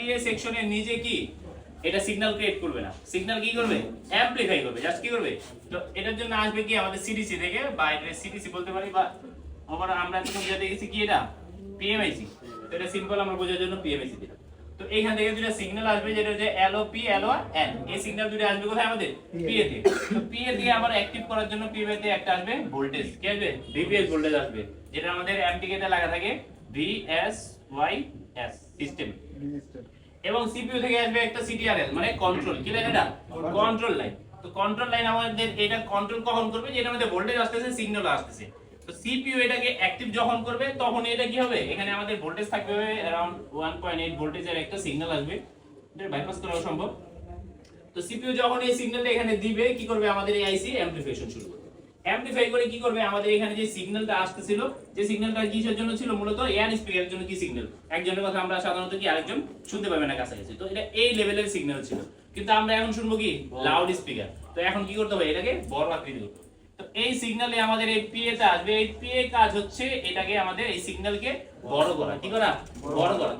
PA সেকশনে নিজে কি এটা সিগন্যাল ক্রিয়েট করবে না, সিগন্যাল কি করবে অ্যামপ্লিফাই করবে, জাস্ট কি করবে। তো এটার জন্য আসবে কি আমাদের সিডিসি থেকে, বা এটা সিডিসি বলতে পারি, বা আমরা এতক্ষণ যেটা দেখেছি কি এটা পিএমআইসি। তো এটা সিম্পল আমরা বোঝার জন্য পিএমআইসি দিলাম। তো এইখান থেকে দুটো সিগন্যাল আসবে, যেটা হচ্ছে এলওপি এলওআর এন। এই সিগন্যাল দুটো আসবে কোথায় আমাদের পিএ থেকে। তো পিএ থেকে আবার অ্যাক্টিভ করার জন্য পিএ তে একটা আসবে ভোল্টেজ, কি আসবে ভিপিএস ভোল্টেজ আসবে, যেটা আমাদের এমটিকে তে লাগা থাকে ভিএসওয়াইএস সিস্টেম। এবং সিপিইউ থেকে আসবে একটা সিটিআরএল, মানে কন্ট্রোল, কি লাইন এটা কন্ট্রোল লাইন। তো কন্ট্রোল লাইন আমাদের এটা কন্ট্রোল কখন করবে, যেটা আমাদের ভোল্টেজ আসতেছে সিগন্যাল আসতেছে। তো সিপিইউ এটাকে অ্যাক্টিভ যখন করবে তখন এটা কি হবে, এখানে আমাদের ভোল্টেজ থাকবে अराउंड 1.8 ভোল্টেজের একটা সিগন্যাল আসবে, এটা বাইপাস করা সম্ভব। তো সিপিইউ যখন এই সিগন্যালটা এখানে দিবে কি করবে, আমাদের এই আইসি অ্যামপ্লিফিকেশন শুরু করবে। অ্যামপ্লিফাই করে কি করবে, আমাদের এখানে যে সিগন্যালটা আসতেছিল, যে সিগন্যালটা কিসের জন্য ছিল, মূলত এয়ার স্পিকারের জন্য। কি সিগন্যাল, একজনের কথা আমরা সাধারণত কি আরেকজন শুনতে পাবে না কাছাকাছি, তো এটা এই লেভেলের সিগন্যাল ছিল। কিন্তু আমরা এখন শুনবো কি লাউড স্পিকার। তো এখন কি করতে হবে, এটাকে বড় আকৃতি করতে হবে। তো এই সিগন্যালে আমাদের এই পিএ তে আসবে, এই পিএ কাজ হচ্ছে এটাকে আমাদের এই সিগন্যালকে বড় করা, কি করা বড় করা।